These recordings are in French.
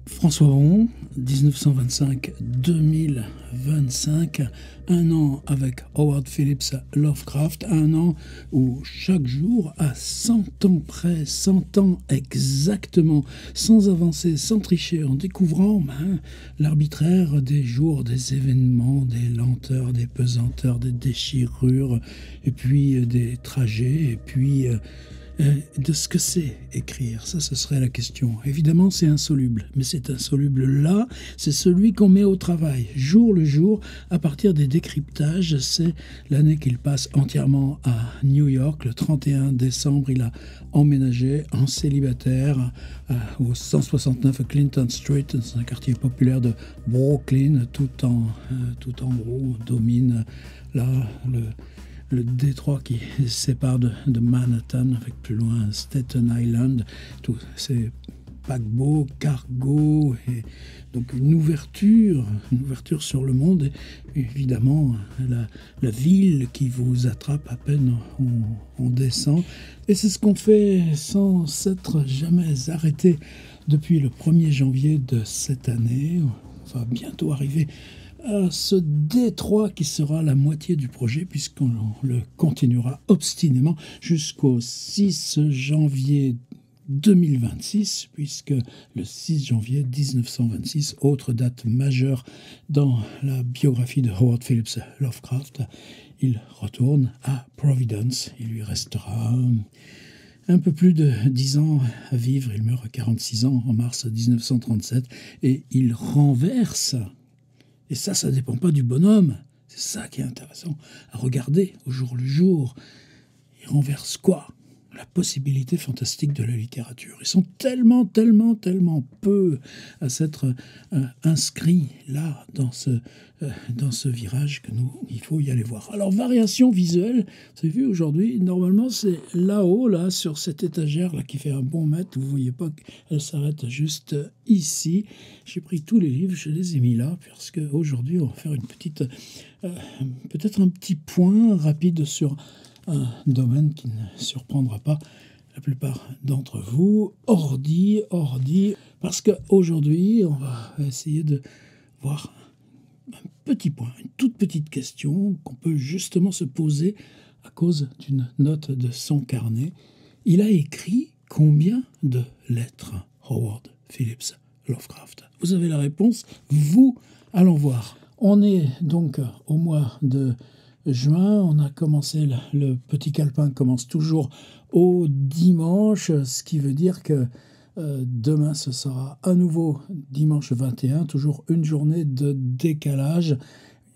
François Bon, 1925-2025, un an avec Howard Phillips Lovecraft, un an où chaque jour, à 100 ans près, 100 ans exactement, sans avancer, sans tricher, en découvrant l'arbitraire des jours, des événements, des lenteurs, des pesanteurs, des déchirures, et puis des trajets, et puis de ce que c'est écrire. Ça, ce serait la question. Évidemment, c'est insoluble, mais c'est insoluble là, c'est celui qu'on met au travail, jour le jour, à partir des décryptages. C'est l'année qu'il passe entièrement à New York. Le 31 décembre, il a emménagé en célibataire au 169 Clinton Street, dans un quartier populaire de Brooklyn. Tout en gros domine là le détroit qui sépare de Manhattan, avec plus loin Staten Island, tous ces paquebots, cargos, et donc une ouverture sur le monde, et évidemment la ville qui vous attrape à peine on descend. Et c'est ce qu'on fait sans s'être jamais arrêté depuis le 1er janvier de cette année. On va bientôt arriver à ce détroit qui sera la moitié du projet, puisqu'on le continuera obstinément jusqu'au 6 janvier 2026, puisque le 6 janvier 1926, autre date majeure dans la biographie de Howard Phillips Lovecraft, il retourne à Providence. Il lui restera un peu plus de 10 ans à vivre. Il meurt à 46 ans en mars 1937, et il renverse. Et ça ne dépend pas du bonhomme. C'est ça qui est intéressant à regarder au jour le jour. Il renverse quoi? La possibilité fantastique de la littérature. Ils sont tellement peu à s'être inscrits là, dans ce virage, que il faut y aller voir. Alors, variation visuelle, vous avez vu aujourd'hui, normalement c'est là-haut, là, sur cette étagère là, qui fait un bon mètre. Vous ne voyez pas qu'elle s'arrête juste ici. J'ai pris tous les livres, je les ai mis là, parce qu'aujourd'hui on va faire une petite, peut-être un petit point rapide sur un domaine qui ne surprendra pas la plupart d'entre vous. Ordi, parce qu'aujourd'hui, on va essayer de voir un petit point, une toute petite question qu'on peut justement se poser à cause d'une note de son carnet. Il a écrit combien de lettres, Howard Phillips Lovecraft? Vous avez la réponse, vous, allons voir. On est donc au mois de juin, on a commencé, le petit calepin commence toujours au dimanche, ce qui veut dire que demain ce sera à nouveau dimanche 21, toujours une journée de décalage.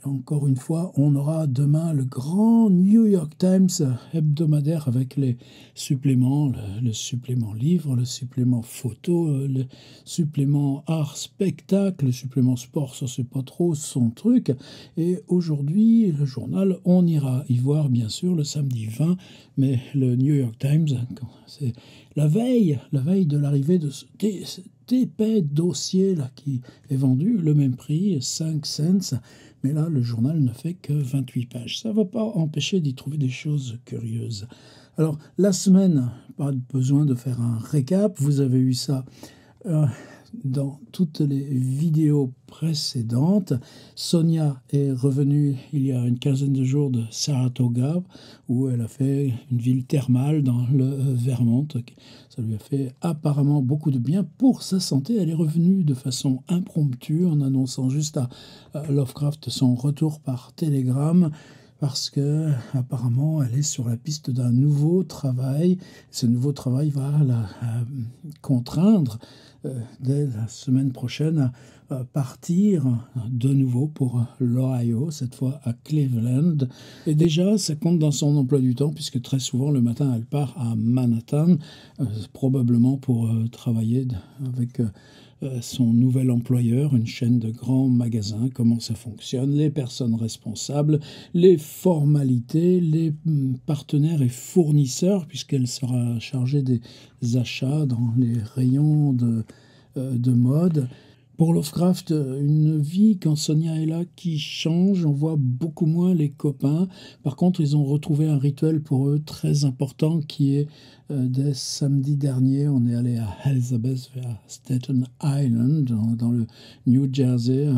Encore une fois, on aura demain le grand New York Times hebdomadaire avec les suppléments, le supplément livre, le supplément photo, le supplément art spectacle, le supplément sport, ça c'est pas trop son truc. Et aujourd'hui, le journal, on ira y voir bien sûr le samedi 20, mais le New York Times, c'est la veille de l'arrivée de épais dossier là, qui est vendu, le même prix, 5 cents. Mais là, le journal ne fait que 28 pages. Ça ne va pas empêcher d'y trouver des choses curieuses. Alors, la semaine, pas besoin de faire un récap. Vous avez eu ça dans toutes les vidéos précédentes. Sonia est revenue il y a une quinzaine de jours de Saratoga, où elle a fait une ville thermale dans le Vermont. Ça lui a fait apparemment beaucoup de bien pour sa santé. Elle est revenue de façon impromptue en annonçant juste à Lovecraft son retour par télégramme, parce que apparemment elle est sur la piste d'un nouveau travail. Ce nouveau travail va la contraindre dès la semaine prochaine à partir de nouveau pour l'Ohio, cette fois à Cleveland. Et déjà, ça compte dans son emploi du temps, puisque très souvent, le matin, elle part à Manhattan, probablement pour travailler avec son nouvel employeur, une chaîne de grands magasins, comment ça fonctionne, les personnes responsables, les formalités, les partenaires et fournisseurs, puisqu'elle sera chargée des achats dans les rayons de mode. Pour Lovecraft, une vie quand Sonia est là qui change, on voit beaucoup moins les copains. Par contre, ils ont retrouvé un rituel pour eux très important qui est dès samedi dernier, on est allé à Elizabeth vers Staten Island, dans le New Jersey,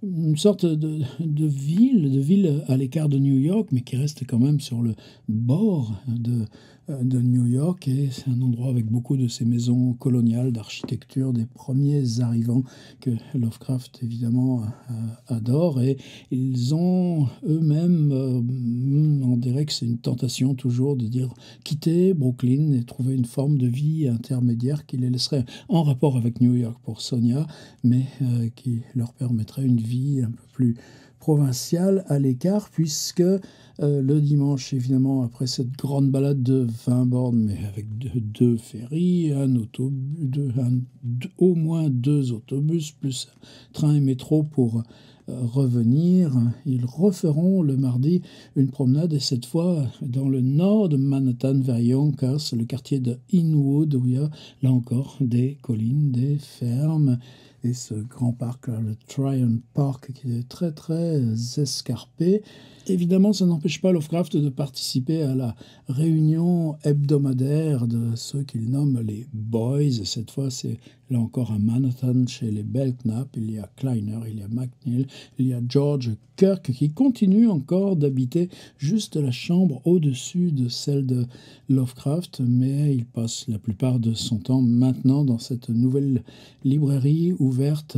une sorte de ville à l'écart de New York, mais qui reste quand même sur le bord de New York. Et c'est un endroit avec beaucoup de ces maisons coloniales, d'architecture, des premiers arrivants que Lovecraft, évidemment, adore. Et ils ont eux-mêmes, on dirait que c'est une tentation toujours de dire quitter Brooklyn et trouver une forme de vie intermédiaire qui les laisserait en rapport avec New York pour Sonia, mais qui leur permettrait une vie un peu plus provinciale à l'écart, puisque le dimanche, évidemment, après cette grande balade de 20 bornes, mais avec deux ferries, au moins deux autobus, plus train et métro pour revenir, ils referont le mardi une promenade, et cette fois dans le nord de Manhattan vers Yonkers, le quartier de Inwood, où il y a là encore des collines, des fermes, et ce grand parc là, le Tryon Park, qui est très très escarpé. Évidemment, ça n'empêche pas Lovecraft de participer à la réunion hebdomadaire de ceux qu'il nomme les Boys. Cette fois, c'est là encore à Manhattan, chez les Belknap. Il y a Kleiner, il y a McNeil, il y a George Kirk, qui continue encore d'habiter juste la chambre au-dessus de celle de Lovecraft, mais il passe la plupart de son temps maintenant dans cette nouvelle librairie ouverte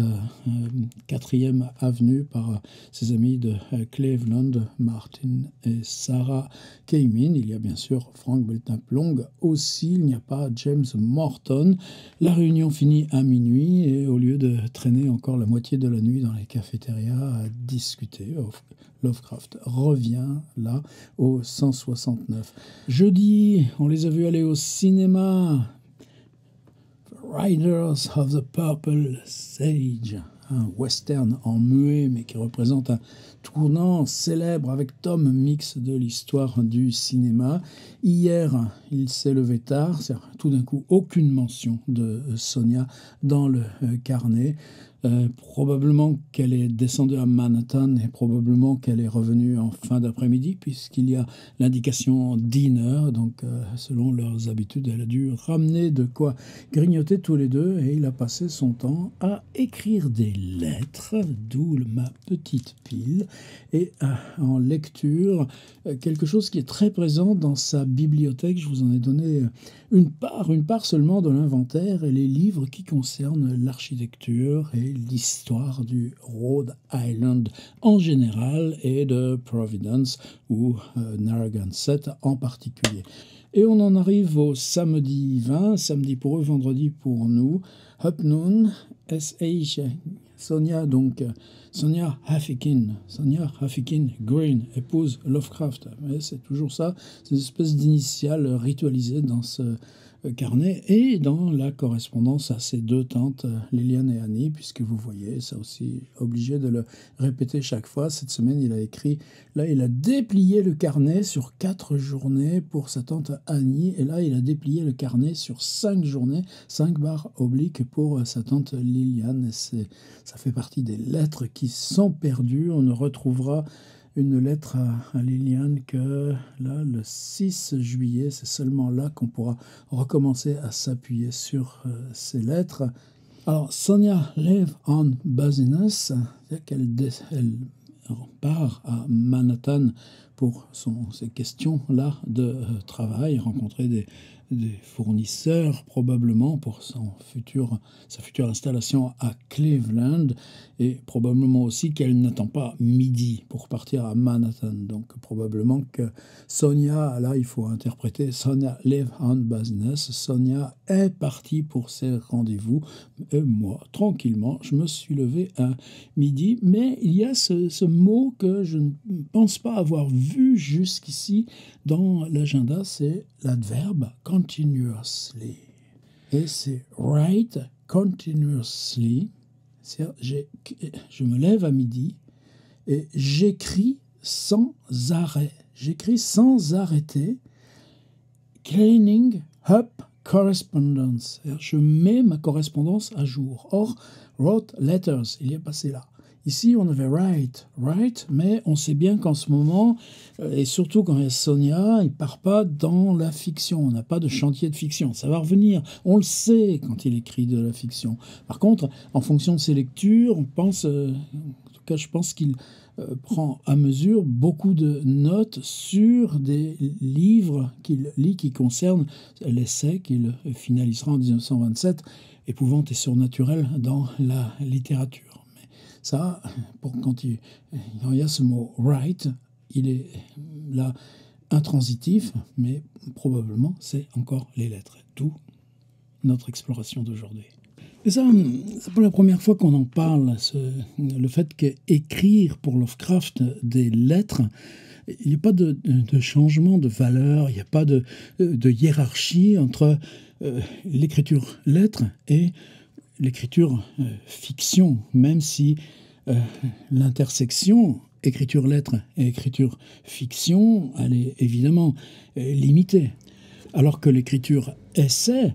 4e avenue par ses amis de Cleveland, Martin et Sarah Kamin. Il y a bien sûr Frank Belknap Long aussi, il n'y a pas James Morton. La réunion finit à minuit, et au lieu de traîner encore la moitié de la nuit dans les cafétérias à discuter, Lovecraft revient là au 169. Jeudi, on les a vus aller au cinéma. Riders of the Purple Sage, un western en muet, mais qui représente un tournant célèbre avec Tom Mix de l'histoire du cinéma. Hier, il s'est levé tard, tout d'un coup, aucune mention de Sonia dans le carnet. Probablement qu'elle est descendue à Manhattan, et probablement qu'elle est revenue en fin d'après-midi, puisqu'il y a l'indication dinner. Donc, selon leurs habitudes, elle a dû ramener de quoi grignoter tous les deux, et il a passé son temps à écrire des lettres, d'où ma petite pile, et en lecture, quelque chose qui est très présent dans sa bibliothèque. Je vous en ai donné une part seulement de l'inventaire, et les livres qui concernent l'architecture et l'histoire du Rhode Island en général, et de Providence ou Narragansett en particulier. Et on en arrive au samedi 20, samedi pour eux, vendredi pour nous. Up Noon, S.H. Sonia Haffikin Green, épouse Lovecraft. Mais c'est toujours ça, c'est une espèce d'initiale ritualisée dans ce carnet, et dans la correspondance à ses deux tantes, Liliane et Annie, puisque vous voyez, ça aussi, obligé de le répéter chaque fois. Cette semaine, il a écrit, là, il a déplié le carnet sur 4 journées pour sa tante Annie, et là, il a déplié le carnet sur 5 journées, 5 barres obliques pour sa tante Liliane. Et ça fait partie des lettres qui sont perdues. On ne retrouvera une lettre à Liliane que là, le 6 juillet, c'est seulement là qu'on pourra recommencer à s'appuyer sur ces lettres. Alors, Sonia live on business, c'est-à-dire qu'elle part à Manhattan pour ces questions-là de travail, rencontrer des fournisseurs probablement pour sa future installation à Cleveland, et probablement aussi qu'elle n'attend pas midi pour partir à Manhattan. Donc probablement que Sonia, là il faut interpréter Sonia live on business, Sonia est partie pour ses rendez-vous, et moi tranquillement je me suis levé à midi. Mais il y a ce mot que je ne pense pas avoir vu jusqu'ici dans l'agenda, c'est l'adverbe continuously. Et c'est write continuously. Je me lève à midi et j'écris sans arrêt. J'écris sans arrêter. Cleaning up correspondence. Je mets ma correspondance à jour. Or, wrote letters, il y est passé là. Ici, on avait write, mais on sait bien qu'en ce moment, et surtout quand il y a Sonia, il ne part pas dans la fiction. On n'a pas de chantier de fiction. Ça va revenir. On le sait quand il écrit de la fiction. Par contre, en fonction de ses lectures, on pense, en tout cas, je pense qu'il prend à mesure beaucoup de notes sur des livres qu'il lit qui concernent l'essai qu'il finalisera en 1927, Épouvante et surnaturel dans la littérature. Ça, quand il y a ce mot write, il est là intransitif, mais probablement c'est encore les lettres. D'où notre exploration d'aujourd'hui. Et ça, c'est pas la première fois qu'on en parle, le fait qu'écrire pour Lovecraft des lettres, il n'y a pas de changement de valeur, il n'y a pas de hiérarchie entre l'écriture lettre et l'écriture fiction, même si l'intersection écriture-lettre et écriture-fiction, elle est évidemment limitée. Alors que l'écriture essai,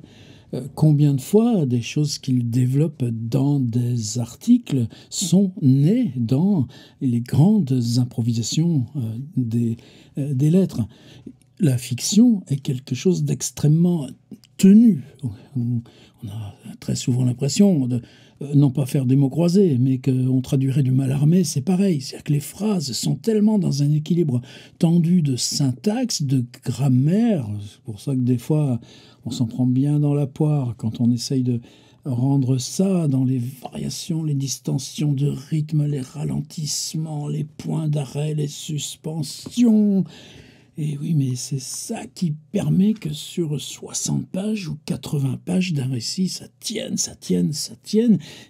combien de fois des choses qu'il développe dans des articles sont nées dans les grandes improvisations des lettres. La fiction est quelque chose d'extrêmement tenu. On a très souvent l'impression de non pas faire des mots croisés, mais qu'on traduirait du Mallarmé, c'est pareil. C'est-à-dire que les phrases sont tellement dans un équilibre tendu de syntaxe, de grammaire. C'est pour ça que des fois, on s'en prend bien dans la poire quand on essaye de rendre ça dans les variations, les distensions de rythme, les ralentissements, les points d'arrêt, les suspensions. Et oui, mais c'est ça qui permet que sur 60 pages ou 80 pages d'un récit, ça tienne.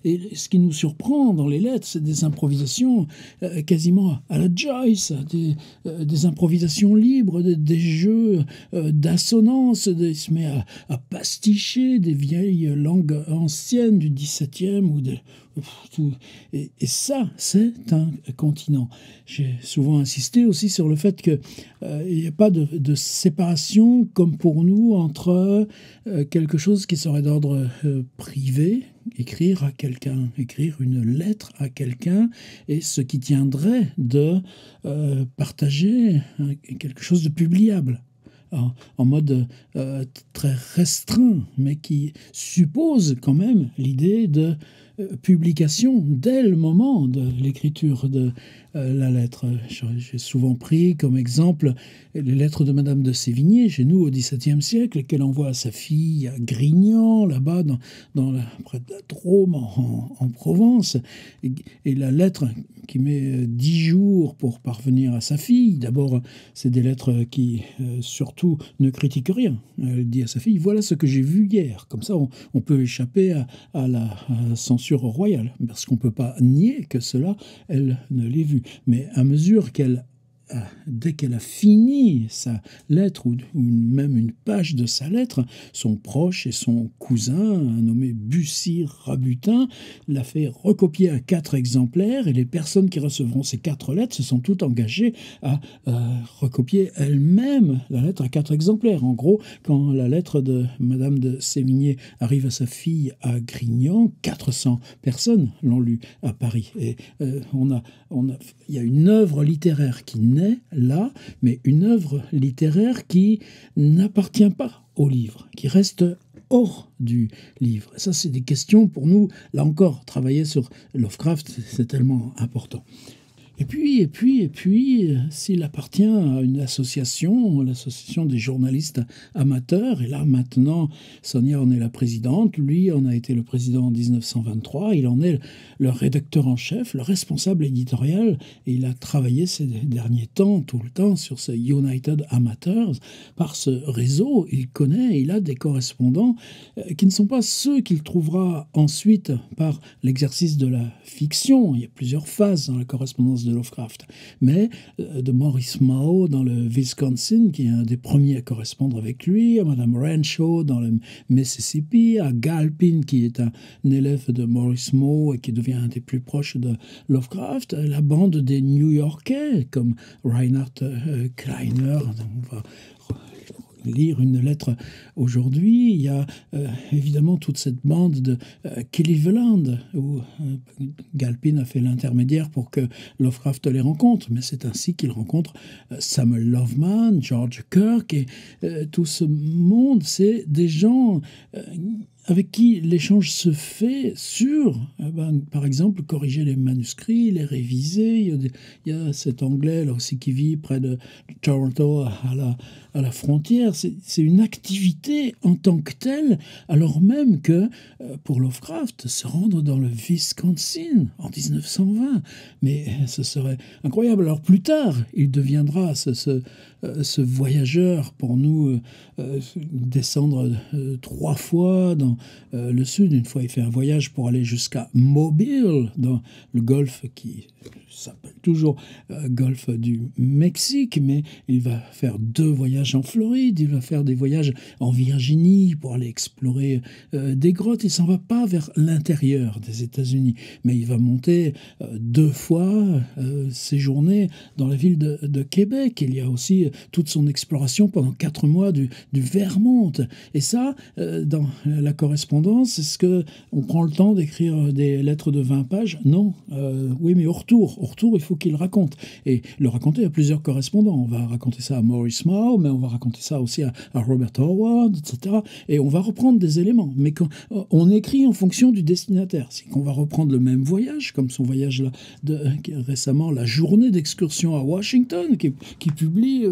Et ce qui nous surprend dans les lettres, c'est des improvisations quasiment à la Joyce, des improvisations libres, des jeux d'assonance, il se met à pasticher des vieilles langues anciennes du XVIIe ou et ça, c'est un continent. J'ai souvent insisté aussi sur le fait qu'il n'y a pas de séparation, comme pour nous, entre quelque chose qui serait d'ordre privé, écrire à quelqu'un, écrire une lettre à quelqu'un, et ce qui tiendrait de partager quelque chose de publiable. En mode très restreint, mais qui suppose quand même l'idée de publication dès le moment de l'écriture de la lettre. J'ai souvent pris comme exemple les lettres de Madame de Sévigné, chez nous au XVIIe siècle, qu'elle envoie à sa fille à Grignan, là-bas près de la Drôme, en Provence. Et la lettre qui met 10 jours pour parvenir à sa fille. D'abord, c'est des lettres qui, surtout, ne critiquent rien. Elle dit à sa fille, voilà ce que j'ai vu hier. Comme ça, on peut échapper à la censure royale, parce qu'on ne peut pas nier que cela, elle ne l'ait vu. Mais à mesure dès qu'elle a fini sa lettre, ou même une page de sa lettre, son proche et son cousin, nommé Bussy Rabutin, l'a fait recopier à 4 exemplaires, et les personnes qui recevront ces 4 lettres se sont toutes engagées à recopier elles-mêmes la lettre à 4 exemplaires. En gros, quand la lettre de Madame de Sévigné arrive à sa fille à Grignan, 400 personnes l'ont lue à Paris. Et il y a une œuvre littéraire qui naît là, mais une œuvre littéraire qui n'appartient pas au livre, qui reste hors du livre. Et ça, c'est des questions pour nous. Là encore, travailler sur Lovecraft, c'est tellement important. Et puis, s'il appartient à une association, l'association des journalistes amateurs, et là maintenant, Sonia en est la présidente, lui en a été le président en 1923, il en est le rédacteur en chef, le responsable éditorial, et il a travaillé ces derniers temps, tout le temps, sur ce United Amateurs. Par ce réseau, il a des correspondants qui ne sont pas ceux qu'il trouvera ensuite par l'exercice de la fiction. Il y a plusieurs phases dans la correspondance de Lovecraft, mais de Maurice Mao dans le Wisconsin, qui est un des premiers à correspondre avec lui, à Madame Rancho dans le Mississippi, à Galpin, qui est un élève de Maurice Mao et qui devient un des plus proches de Lovecraft, la bande des New-Yorkais, comme Reinhard Kleiner, on va lire une lettre aujourd'hui. Il y a évidemment toute cette bande de Cleveland, où Galpin a fait l'intermédiaire pour que Lovecraft les rencontre, mais c'est ainsi qu'il rencontre Samuel Loveman, George Kirk, et tout ce monde, c'est des gens avec qui l'échange se fait sur, par exemple, corriger les manuscrits, les réviser. Il y a cet Anglais là aussi qui vit près de Toronto à la frontière. C'est une activité en tant que telle, alors même que pour Lovecraft, se rendre dans le Wisconsin en 1920, mais ce serait incroyable. Alors plus tard, il deviendra ce voyageur pour nous descendre 3 fois dans le sud. Une fois, il fait un voyage pour aller jusqu'à Mobile, dans le golfe qui s'appelle toujours golfe du Mexique, mais il va faire 2 voyages en Floride, il va faire des voyages en Virginie pour aller explorer des grottes. Il s'en va pas vers l'intérieur des États-Unis, mais il va monter 2 fois séjourner dans la ville de Québec. Il y a aussi toute son exploration pendant 4 mois du Vermont. Et ça, dans la correspondance, est-ce qu'on prend le temps d'écrire des lettres de 20 pages? Non. Oui, mais au retour, il faut qu'il raconte. Et le raconter à plusieurs correspondants. On va raconter ça à Maurice Mao, mais on va raconter ça aussi à Robert Howard, etc. Et on va reprendre des éléments. Mais quand on écrit en fonction du destinataire, c'est qu'on va reprendre le même voyage, comme son voyage là, récemment, la journée d'excursion à Washington, qui publie...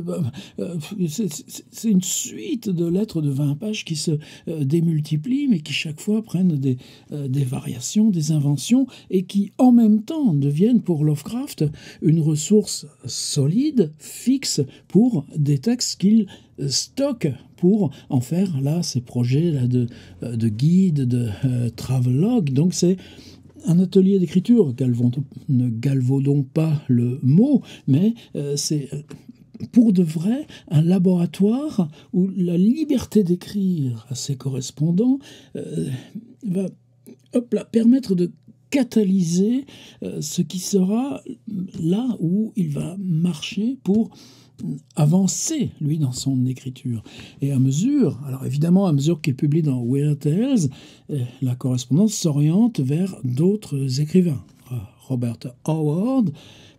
c'est une suite de lettres de 20 pages qui se démultiplient, mais qui chaque fois prennent des variations, des inventions, et qui en même temps deviennent pour Lovecraft une ressource solide, fixe, pour des textes qu'il stocke pour en faire là ces projets là de guide, de travelogue. Donc c'est un atelier d'écriture, ne galvaudons pas le mot, mais c'est pour de vrai un laboratoire où la liberté d'écrire à ses correspondants va permettre de catalyser ce qui sera là où il va marcher pour avancer, lui, dans son écriture. Et à mesure qu'il publie dans Weird Tales, la correspondance s'oriente vers d'autres écrivains. Robert Howard,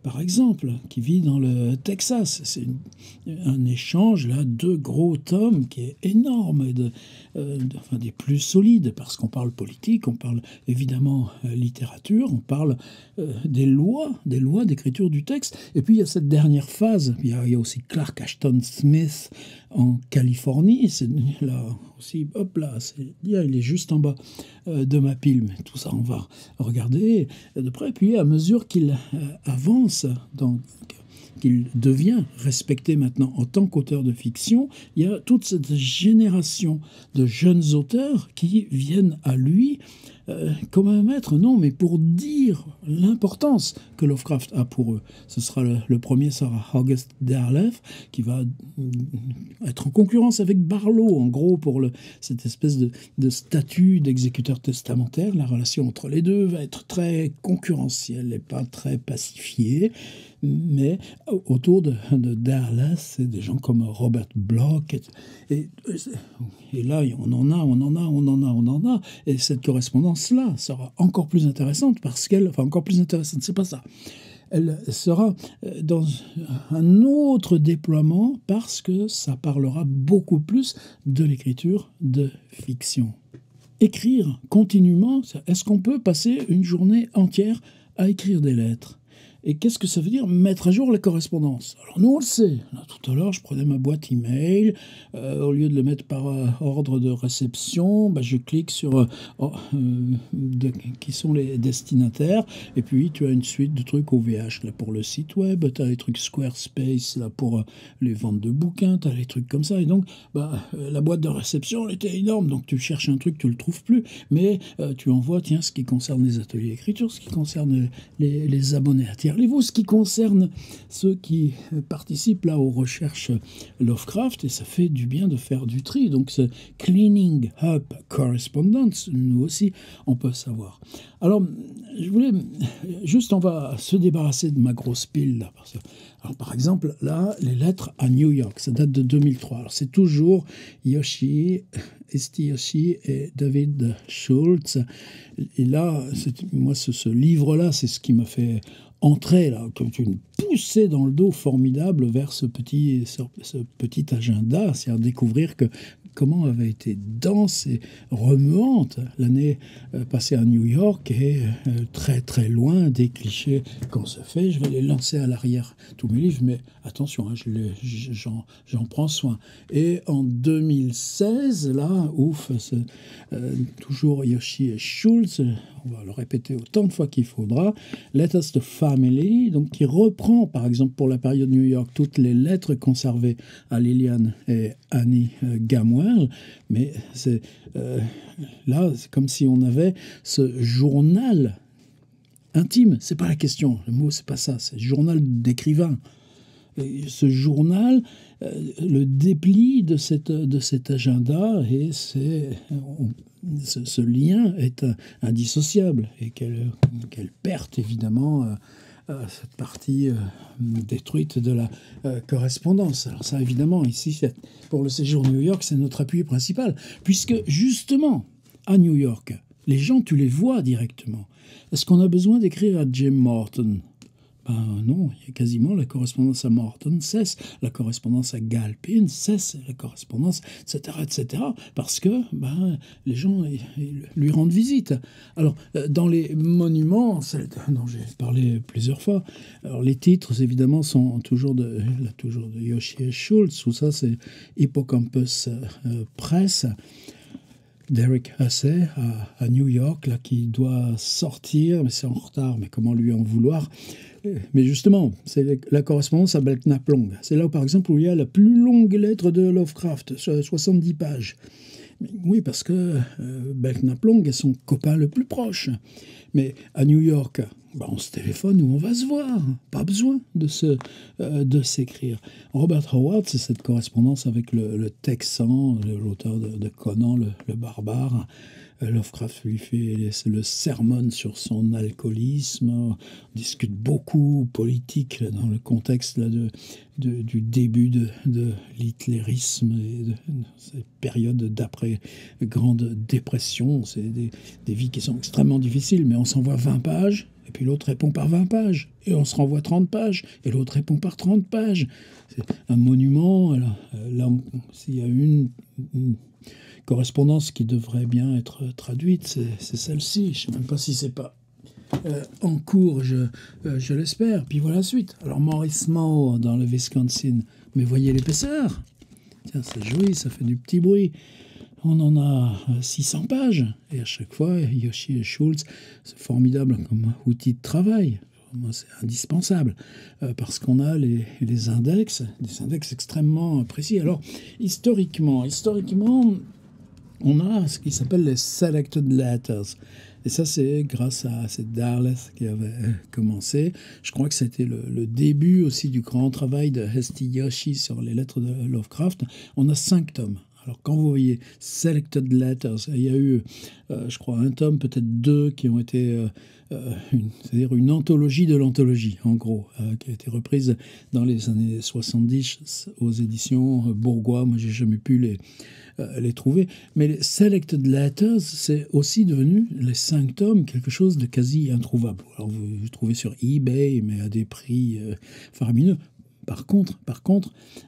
par exemple, qui vit dans le Texas. C'est un échange, là, 2 gros tomes qui est énorme, des plus solides, parce qu'on parle politique, on parle évidemment littérature, on parle des lois d'écriture du texte. Et puis il y a cette dernière phase, il y a aussi Clark Ashton Smith en Californie, c'est là aussi, hop là, il est juste en bas de ma pile, mais tout ça on va regarder de près. Puis à mesure qu'il avance, qu'il devient respecté maintenant en tant qu'auteur de fiction, il y a toute cette génération de jeunes auteurs qui viennent à lui comme un maître, non, mais pour dire l'importance que Lovecraft a pour eux. Ce sera le premier, sera August Derleth, qui va être en concurrence avec Barlow, en gros, pour cette espèce de statut d'exécuteur testamentaire. La relation entre les deux va être très concurrentielle et pas très pacifiée. Mais autour de Derleth, c'est des gens comme Robert Bloch. Et là, on en a. Et cette correspondance-là sera encore plus intéressante encore plus intéressante, c'est pas ça. Elle sera dans un autre déploiement parce que ça parlera beaucoup plus de l'écriture de fiction. Écrire continuellement, est-ce qu'on peut passer une journée entière à écrire des lettres ? Et qu'est-ce que ça veut dire mettre à jour la correspondance? Alors nous on le sait. Là, tout à l'heure je prenais ma boîte email, au lieu de le mettre par ordre de réception, je clique sur qui sont les destinataires, et puis tu as une suite de trucs OVH là pour le site web, tu as les trucs Squarespace là pour les ventes de bouquins, tu as les trucs comme ça, et donc la boîte de réception elle était énorme, donc tu cherches un truc, tu le trouves plus, mais tu envoies ce qui concerne les ateliers d'écriture, ce qui concerne les abonnés à Lirez-vous, ce qui concerne ceux qui participent là aux recherches Lovecraft, et ça fait du bien de faire du tri. Donc ce cleaning up correspondence, nous aussi, on peut savoir. Alors, je voulais juste, on va se débarrasser de ma grosse pile là, parce que Alors, par exemple, là, les lettres à New York, ça date de 2003. Alors, c'est toujours Esti Yoshi et David Schultz. Et là, moi, ce livre-là, c'est ce qui m'a fait entrer, là, comme une poussée dans le dos formidable vers ce petit agenda, c'est-à-dire découvrir comment avait été dense et remuante l'année passée à New York et très très loin des clichés qu'on se fait. Je vais les lancer à l'arrière, tous mes livres, mais attention, hein, j'en prends soin. Et en 2016, là, ouf, toujours Yoshi et Schultz, on va le répéter autant de fois qu'il faudra, Let Us the Family, donc qui reprend par exemple pour la période New York toutes les lettres conservées à Lillian et Annie Gamwell, mais là c'est comme si on avait ce journal intime, c'est pas la question, le mot c'est pas ça, c'est journal d'écrivain. Et ce journal le déplie de cet agenda et ce lien est indissociable et quelle perte évidemment cette partie détruite de la correspondance. Alors ça évidemment ici pour le séjour New York c'est notre appui principal puisque justement à New York les gens tu les vois directement. Est-ce qu'on a besoin d'écrire à Jim Morton? Ben non, il y a quasiment la correspondance à Morton cesse, la correspondance à Galpin cesse, la correspondance, etc., parce que les gens ils lui rendent visite. Alors, dans les monuments, celles dont j'ai parlé plusieurs fois, alors les titres, évidemment, sont toujours de Yoshi et Schultz, tout ça, c'est Hippocampus Press. Derek Hussey à New York, là, qui doit sortir, mais c'est en retard, mais comment lui en vouloir? Mais justement, c'est la correspondance à Belknap Long. C'est là, par exemple, où il y a la plus longue lettre de Lovecraft, 70 pages. Oui, parce que Belknap Long est son copain le plus proche. Mais à New York, on se téléphone ou on va se voir. Pas besoin de s'écrire. Robert Howard, c'est cette correspondance avec le Texan, l'auteur de Conan, le barbare. Lovecraft lui fait le sermon sur son alcoolisme. On discute beaucoup politique dans le contexte là, du début de l'hitlérisme et de cette période d'après Grande Dépression. C'est des vies qui sont extrêmement difficiles, mais on s'envoie 20 pages. Et puis l'autre répond par 20 pages. Et on se renvoie 30 pages. Et l'autre répond par 30 pages. C'est un monument. Là, s'il y a une correspondance qui devrait bien être traduite, c'est celle-ci. Je ne sais même pas si c'est pas en cours, je l'espère. Puis voilà la suite. Alors Morris Moore dans le Wisconsin. Mais voyez l'épaisseur. Tiens, c'est joli, ça fait du petit bruit. On en a 600 pages. Et à chaque fois, Yoshi et Schultz, c'est formidable comme outil de travail. Moi, c'est indispensable parce qu'on a les index, des index extrêmement précis. Alors, historiquement, on a ce qui s'appelle les Selected Letters. Et ça, c'est grâce à Darleth qui avait commencé. Je crois que c'était le début aussi du grand travail de Esti Yoshi sur les lettres de Lovecraft. On a 5 tomes. Alors, quand vous voyez Selected Letters, il y a eu, je crois, un tome, peut-être 2, qui ont été, c'est-à-dire une anthologie de l'anthologie, en gros, qui a été reprise dans les années 70 aux éditions Bourgois. Moi, j'ai jamais pu les trouver. Mais les Selected Letters, c'est aussi devenu, les 5 tomes, quelque chose de quasi introuvable. Alors, vous trouvez sur eBay, mais à des prix faramineux. Par contre,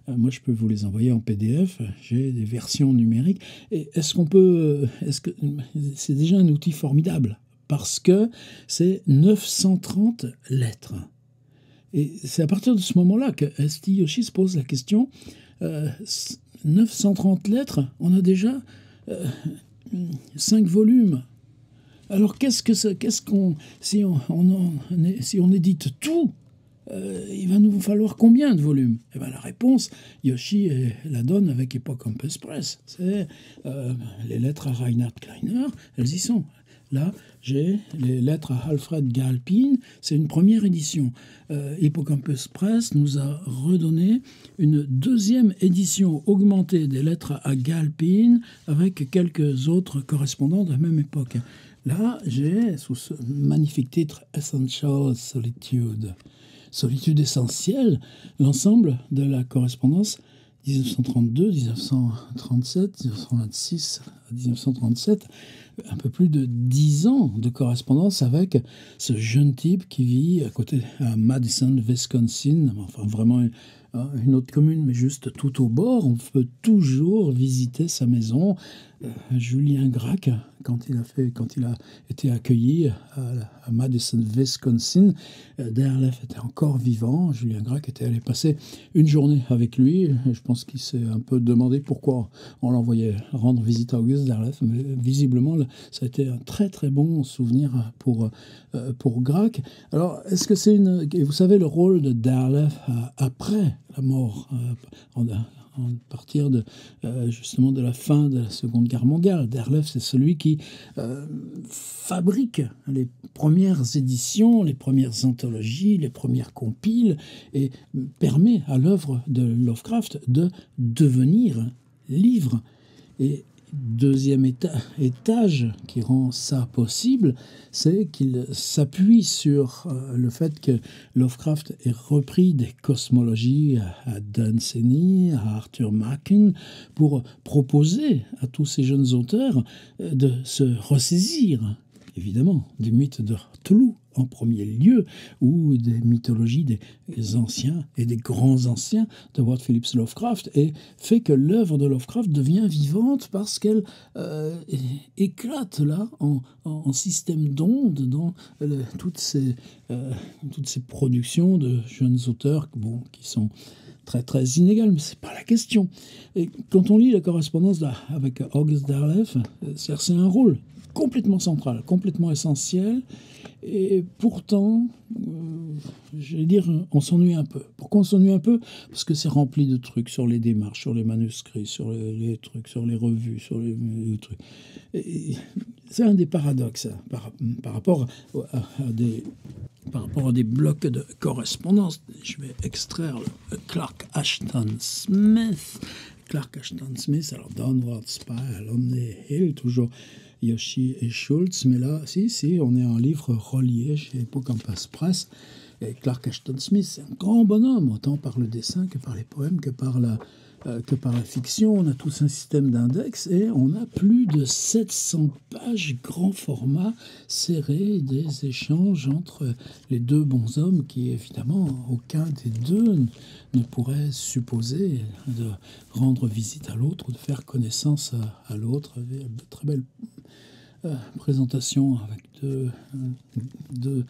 moi je peux vous les envoyer en PDF. J'ai des versions numériques. Et est-ce que c'est déjà un outil formidable parce que c'est 930 lettres. Et c'est à partir de ce moment-là que Esti Yoshi se pose la question 930 lettres, on a déjà 5 volumes. Alors si on édite tout, il va nous falloir combien de volumes? Eh bien, la réponse, Yoshi la donne avec Hippocampus Press. C'est les lettres à Reinhard Kleiner, elles y sont. Là, j'ai les lettres à Alfred Galpin, c'est une première édition. Hippocampus Press nous a redonné une deuxième édition augmentée des lettres à Galpin avec quelques autres correspondants de la même époque. Là, j'ai, sous ce magnifique titre, Essential Solitude. Solitude essentielle, l'ensemble de la correspondance 1932, 1937, 1926 à 1937, un peu plus de 10 ans de correspondance avec ce jeune type qui vit à côté, à Madison, Wisconsin, enfin vraiment une autre commune, mais juste tout au bord. On peut toujours visiter sa maison. Julien Gracq, quand il a été accueilli à Madison, Wisconsin, Derleth était encore vivant. Julien Gracq était allé passer une journée avec lui. Je pense qu'il s'est un peu demandé pourquoi on l'envoyait rendre visite à Auguste Derleth, mais visiblement, ça a été un très très bon souvenir pour Gracq. Alors, est-ce que c'est vous savez le rôle de Derleth après la mort, à partir de justement de la fin de la Seconde Guerre mondiale. Derleth, c'est celui qui fabrique les premières éditions, les premières anthologies, les premières compiles, et permet à l'œuvre de Lovecraft de devenir livre. Et deuxième étage qui rend ça possible, c'est qu'il s'appuie sur le fait que Lovecraft ait repris des cosmologies à Dunsany, à Arthur Machen, pour proposer à tous ces jeunes auteurs de se ressaisir, évidemment, du mythe de Cthulhu en premier lieu, ou des mythologies des anciens et des grands anciens de Howard Phillips Lovecraft, et fait que l'œuvre de Lovecraft devient vivante parce qu'elle éclate là en système d'ondes dans toutes ces productions de jeunes auteurs qui sont très très inégales, mais c'est pas la question. Et quand on lit la correspondance avec August Derleth, c'est un rôle complètement central, complètement essentiel, et pourtant, j'allais dire, on s'ennuie un peu. Pourquoi on s'ennuie un peu? Parce que c'est rempli de trucs sur les démarches, sur les manuscrits, sur les trucs, sur les revues, sur les trucs. C'est un des paradoxes par rapport à des blocs de correspondance. Je vais extraire le Clark Ashton Smith. Clark Ashton Smith, alors Downward Spiral, Lonely Hill, toujours Yoshi et Schultz, mais là, si, on est un livre relié chez Hippocampus Press. Et Clark Ashton Smith, c'est un grand bonhomme, autant par le dessin que par les poèmes, que par la fiction. On a tous un système d'index et on a plus de 700 pages grand format serrées, des échanges entre les deux bonshommes qui, évidemment, aucun des deux ne pourrait supposer de rendre visite à l'autre ou de faire connaissance à l'autre. Très belle présentation avec deux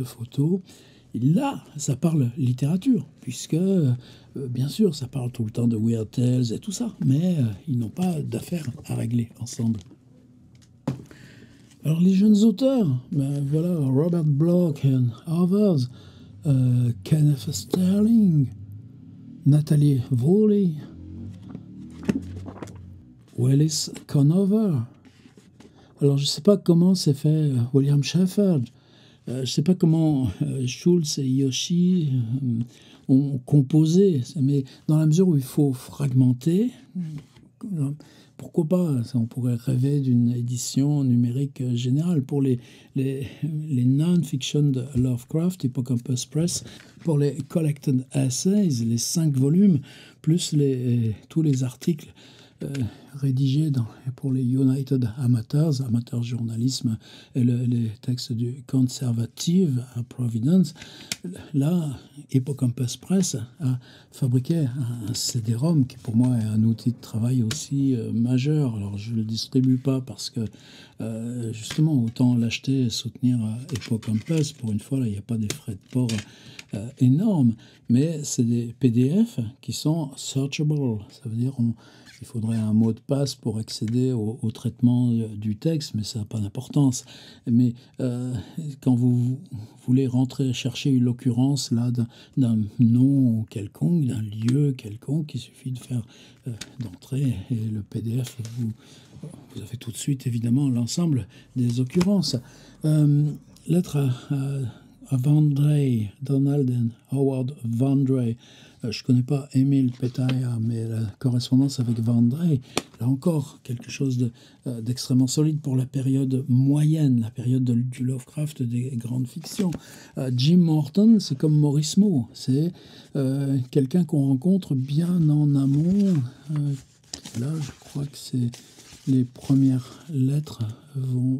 photos. Et là, ça parle littérature, puisque, bien sûr, ça parle tout le temps de Weird Tales et tout ça, mais ils n'ont pas d'affaires à régler ensemble. Alors, les jeunes auteurs, voilà, Robert Bloch and others, Kenneth Sterling, Nathalie Woolley, Willis Conover. Alors, je ne sais pas comment s'est fait William Shepherd. Je ne sais pas comment Schultz et Yoshi ont composé, mais dans la mesure où il faut fragmenter, pourquoi pas? On pourrait rêver d'une édition numérique générale pour les non-fiction de Lovecraft, Hippocampus Press, pour les Collected Essays, les 5 volumes, plus tous les articles rédigés pour les United Amateurs journalisme, et les textes du Conservative à Providence. Là, Hippocampus Press a fabriqué un CD-ROM qui pour moi est un outil de travail aussi majeur. Alors je ne le distribue pas parce que justement autant l'acheter et soutenir Hippocampus. Pour une fois, là, il n'y a pas des frais de port énormes, mais c'est des PDF qui sont searchable. Ça veut dire il faudrait un mot de passe pour accéder au traitement du texte, mais ça n'a pas d'importance. Mais quand vous voulez chercher une occurrence là d'un nom quelconque, d'un lieu quelconque, il suffit de faire d'entrer et le PDF, vous avez tout de suite évidemment l'ensemble des occurrences. Lettre Vandrey, Donald and Howard Vandrey. Je ne connais pas Émile Petaya, mais la correspondance avec Vandrey, là encore, quelque chose d'extrêmement solide pour la période moyenne, la période du Lovecraft des grandes fictions. Jim Morton, c'est comme Maurice Moe, c'est quelqu'un qu'on rencontre bien en amont. Là, je crois que les premières lettres vont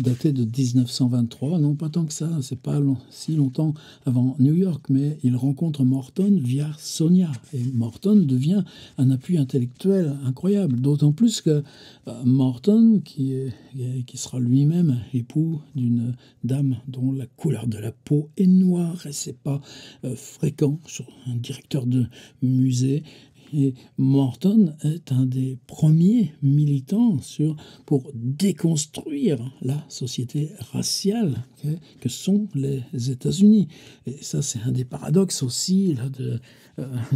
daté de 1923, non pas tant que ça, c'est pas si longtemps avant New York, mais il rencontre Morton via Sonia, et Morton devient un appui intellectuel incroyable, d'autant plus que Morton, qui sera lui-même époux d'une dame dont la couleur de la peau est noire, et c'est pas fréquent sur un directeur de musée. Et Morton est un des premiers militants pour déconstruire la société raciale que sont les États-Unis. Et ça, c'est un des paradoxes aussi là,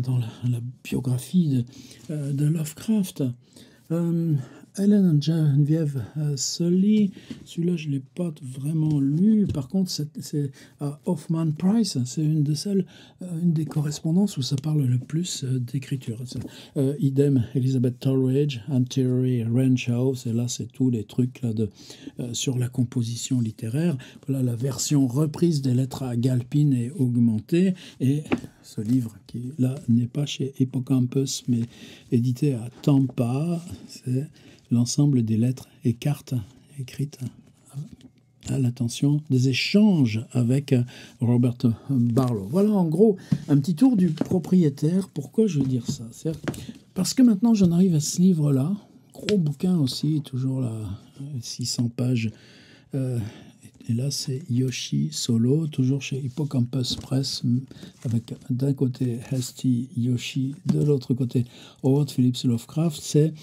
dans la biographie de Lovecraft. Helen Geneviève Sully, celui-là je ne l'ai pas vraiment lu, par contre c'est Hoffman Price, c'est une des correspondances où ça parle le plus d'écriture. Idem Elizabeth Tolridge, Anne-Terry Renshaw, et là c'est tous les trucs là, sur la composition littéraire. Voilà la version reprise des lettres à Galpin et augmentée, et ce livre qui là n'est pas chez Hippocampus mais édité à Tampa, c'est l'ensemble des lettres et cartes écrites à l'attention des échanges avec Robert Barlow. Voilà en gros un petit tour du propriétaire. Pourquoi je veux dire ça? Parce que maintenant j'en arrive à ce livre-là, gros bouquin aussi, toujours là, 600 pages. Et là, c'est Yoshi Solo, toujours chez Hippocampus Press, avec d'un côté Hasty Yoshi, de l'autre côté Howard Phillips Lovecraft. C'est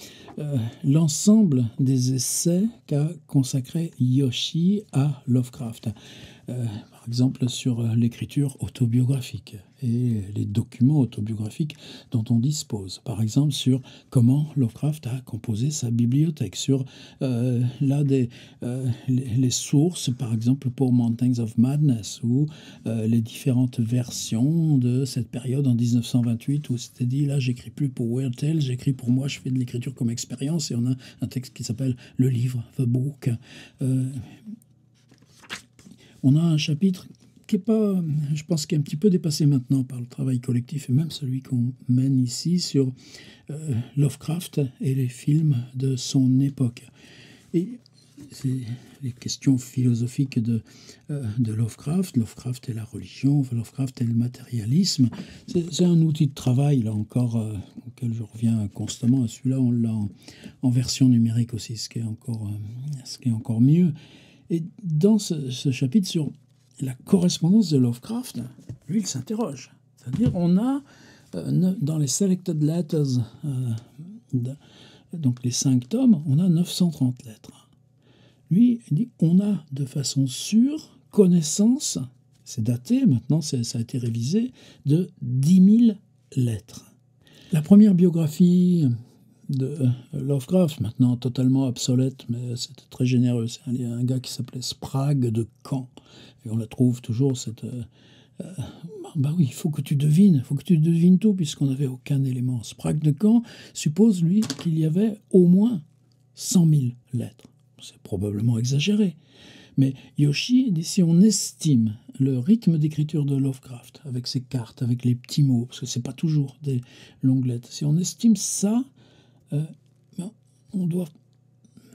l'ensemble des essais qu'a consacré Yoshi à Lovecraft. Par exemple, sur l'écriture autobiographique et les documents autobiographiques dont on dispose. Par exemple, sur comment Lovecraft a composé sa bibliothèque, sur les sources, par exemple, pour Mountains of Madness, ou les différentes versions de cette période en 1928 où c'était dit, là, j'écris plus pour Weird Tales, j'écris pour moi, je fais de l'écriture comme expérience, et on a un texte qui s'appelle Le Livre, The Book. On a un chapitre qui est pas, je pense, qui est un petit peu dépassé maintenant par le travail collectif, et même celui qu'on mène ici sur Lovecraft et les films de son époque. Et c'est les questions philosophiques de Lovecraft. Lovecraft et la religion, Lovecraft et le matérialisme. C'est un outil de travail, là encore, auquel je reviens constamment. Celui-là, on l'a en version numérique aussi, ce qui est encore mieux. Et dans ce chapitre sur la correspondance de Lovecraft, lui, il s'interroge. C'est-à-dire, on a, dans les Selected Letters, donc les 5 tomes, on a 930 lettres. Lui, il dit, on a de façon sûre connaissance, c'est daté, maintenant ça a été révisé, de 10 000 lettres. La première biographie de Lovecraft, maintenant totalement obsolète, mais c'était très généreux. C'est un gars qui s'appelait Sprague de Caen. Et on la trouve toujours, cette... bah oui, il faut que tu devines tout, puisqu'on n'avait aucun élément. Sprague de Caen suppose, lui, qu'il y avait au moins 100 000 lettres. C'est probablement exagéré. Mais Yoshi dit, si on estime le rythme d'écriture de Lovecraft, avec ses cartes, avec les petits mots, parce que c'est pas toujours des longues lettres, si on estime ça, on doit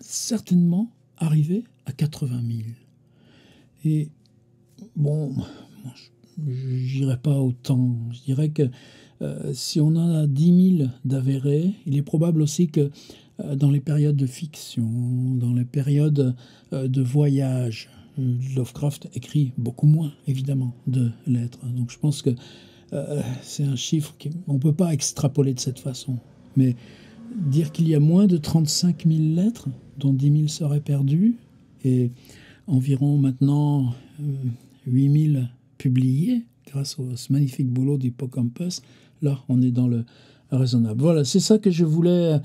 certainement arriver à 80 000. Et bon, je n'irai pas autant. Je dirais que si on en a 10 000 d'avérés, il est probable aussi que dans les périodes de fiction, dans les périodes de voyage, Lovecraft écrit beaucoup moins, évidemment, de lettres. Donc je pense que c'est un chiffre qu'on ne peut pas extrapoler de cette façon. Mais dire qu'il y a moins de 35 000 lettres, dont 10 000 seraient perdues, et environ maintenant 8 000 publiées, grâce à ce magnifique boulot d'Hippocampus, là, on est dans le raisonnable. Voilà, c'est ça que je voulais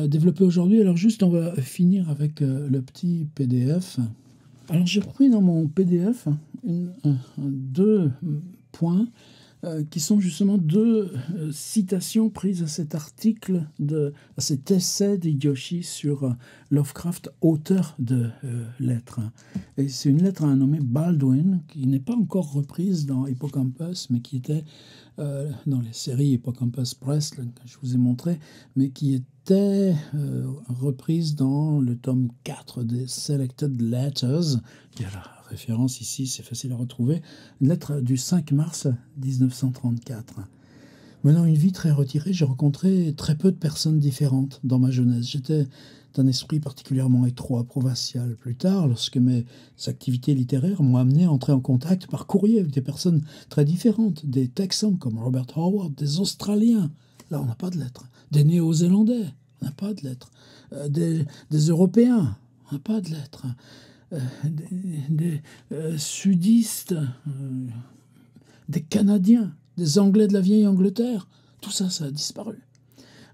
développer aujourd'hui. Alors juste, on va finir avec le petit PDF. Alors j'ai repris dans mon PDF deux points qui sont justement deux citations prises à cet article, à cet essai d'Hideyoshi sur Lovecraft, auteur de lettres. Et c'est une lettre à un nommé Baldwin, qui n'est pas encore reprise dans Hippocampus, mais qui était dans les séries Hippocampus Press, que je vous ai montré, mais qui était reprise dans le tome 4 des Selected Letters. Il y a la référence ici, c'est facile à retrouver. Une lettre du 5 mars 1934. Menant une vie très retirée, j'ai rencontré très peu de personnes différentes dans ma jeunesse. J'étais d'un esprit particulièrement étroit, provincial. Plus tard, lorsque mes activités littéraires m'ont amené à entrer en contact par courrier avec des personnes très différentes, des Texans comme Robert Howard, des Australiens, là on n'a pas de lettres, des Néo-Zélandais, on n'a pas de lettres, des Européens, on n'a pas de lettres, des sudistes, des Canadiens, des Anglais de la vieille Angleterre, tout ça, ça a disparu.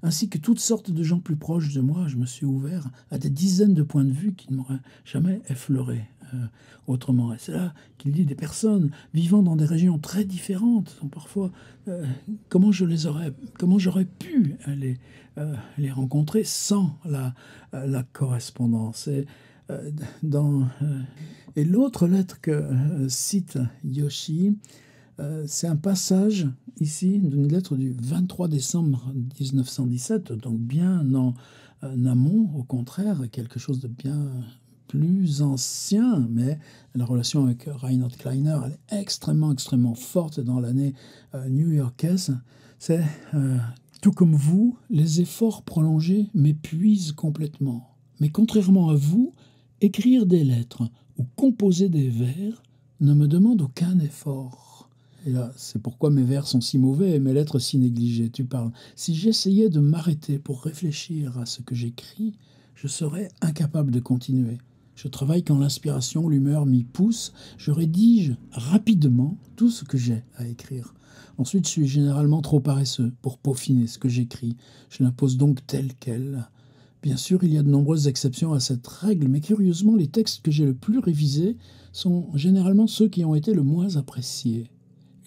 Ainsi que toutes sortes de gens plus proches de moi, je me suis ouvert à des dizaines de points de vue qui ne m'auraient jamais effleuré autrement. Et c'est là qu'il dit des personnes vivant dans des régions très différentes, sont parfois comment j'aurais pu les rencontrer sans la correspondance. Et l'autre lettre que cite Yoshi, c'est un passage ici d'une lettre du 23 décembre 1917, donc bien en amont, au contraire, quelque chose de bien plus ancien, mais la relation avec Reinhard Kleiner, elle est extrêmement, extrêmement forte dans l'année new-yorkaise. C'est tout comme vous, les efforts prolongés m'épuisent complètement. Mais contrairement à vous, écrire des lettres ou composer des vers ne me demande aucun effort. Et là, c'est pourquoi mes vers sont si mauvais et mes lettres si négligées. Tu parles. Si j'essayais de m'arrêter pour réfléchir à ce que j'écris, je serais incapable de continuer. Je travaille quand l'inspiration, l'humeur m'y pousse. Je rédige rapidement tout ce que j'ai à écrire. Ensuite, je suis généralement trop paresseux pour peaufiner ce que j'écris. Je l'impose donc tel quel. Bien sûr, il y a de nombreuses exceptions à cette règle, mais curieusement, les textes que j'ai le plus révisés sont généralement ceux qui ont été le moins appréciés.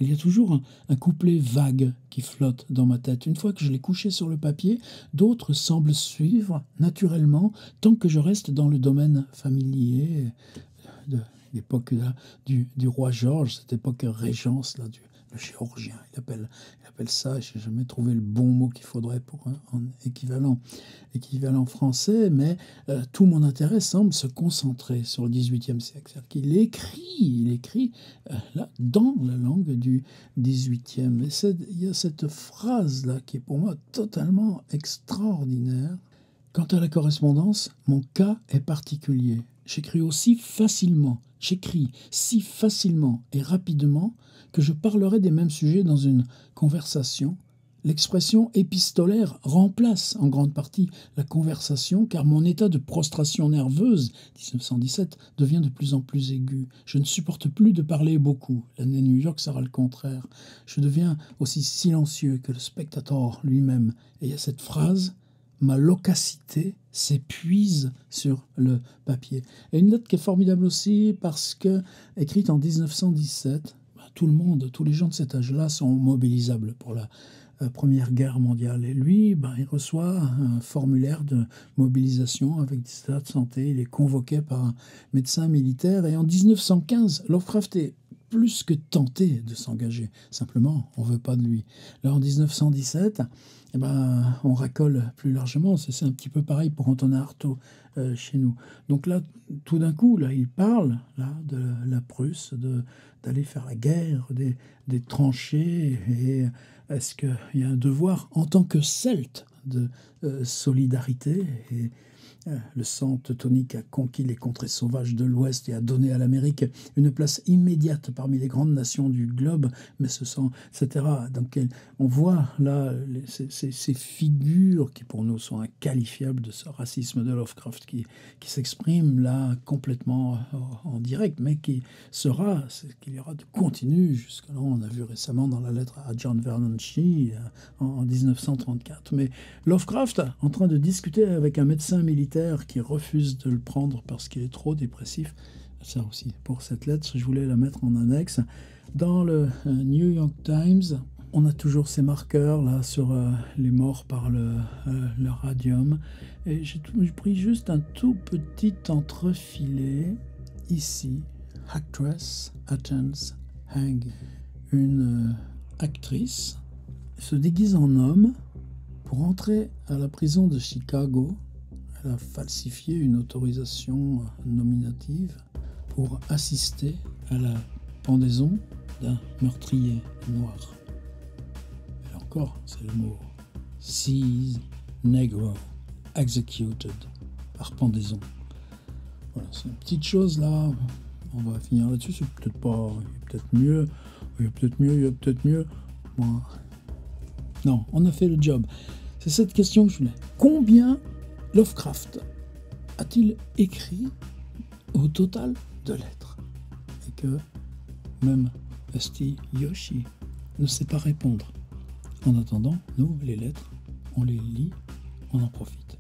Il y a toujours un couplet vague qui flotte dans ma tête. Une fois que je l'ai couché sur le papier, d'autres semblent suivre naturellement tant que je reste dans le domaine familier de l'époque du roi George, cette époque régence là, le chirurgien. Il appelle ça, je n'ai jamais trouvé le bon mot qu'il faudrait pour un équivalent français, mais tout mon intérêt semble se concentrer sur le XVIIIe siècle. C'est-à-dire qu'il écrit là, dans la langue du XVIIIe. Et il y a cette phrase-là qui est pour moi totalement extraordinaire. Quant à la correspondance, mon cas est particulier. J'écris si facilement et rapidement que je parlerai des mêmes sujets dans une conversation. L'expression épistolaire remplace en grande partie la conversation car mon état de prostration nerveuse, 1917, devient de plus en plus aigu. Je ne supporte plus de parler beaucoup. L'année New York sera le contraire. Je deviens aussi silencieux que le spectateur lui-même. Et il y a cette phrase: ma loquacité s'épuise sur le papier. Et une note qui est formidable aussi parce que, écrite en 1917, tout le monde, tous les gens de cet âge-là sont mobilisables pour la Première Guerre mondiale. Et lui, il reçoit un formulaire de mobilisation avec des états de santé. Il est convoqué par un médecin militaire. Et en 1915, Lovecraft est plus que tenté de s'engager. Simplement, on ne veut pas de lui. Là, en 1917... on racole plus largement. C'est un petit peu pareil pour Antonin Artaud chez nous. Donc là, tout d'un coup, là, il parle là, de la Prusse, d'aller faire la guerre, des tranchées. Et est-ce qu'il y a un devoir en tant que Celte de solidarité et le sang teutonique a conquis les contrées sauvages de l'Ouest et a donné à l'Amérique une place immédiate parmi les grandes nations du globe, mais ce sang, etc. Donc on voit là ces figures qui pour nous sont inqualifiables de ce racisme de Lovecraft qui s'exprime là complètement en direct, mais qui sera, qu'il y aura de continu jusqu'à là. On a vu récemment dans la lettre à John Vernon Shee en 1934. Mais Lovecraft, en train de discuter avec un médecin militaire qui refuse de le prendre parce qu'il est trop dépressif, ça aussi, pour cette lettre, je voulais la mettre en annexe. Dans le New York Times, on a toujours ces marqueurs là sur les morts par le radium. Et j'ai pris juste un tout petit entrefilet ici. Actress attends hang. Une actrice se déguise en homme pour entrer à la prison de Chicago. Elle a falsifié une autorisation nominative pour assister à la pendaison d'un meurtrier noir. Et encore, c'est le mot seized negro executed par pendaison. Voilà, c'est une petite chose là. On va finir là-dessus. C'est peut-être pas, il y a peut-être mieux, il y a peut-être mieux, il y a peut-être mieux. Bon. Non, on a fait le job. C'est cette question que je voulais. Combien Lovecraft a-t-il écrit au total de lettres? Et que même Esti Yoshi ne sait pas répondre. En attendant, nous, les lettres, on les lit, on en profite.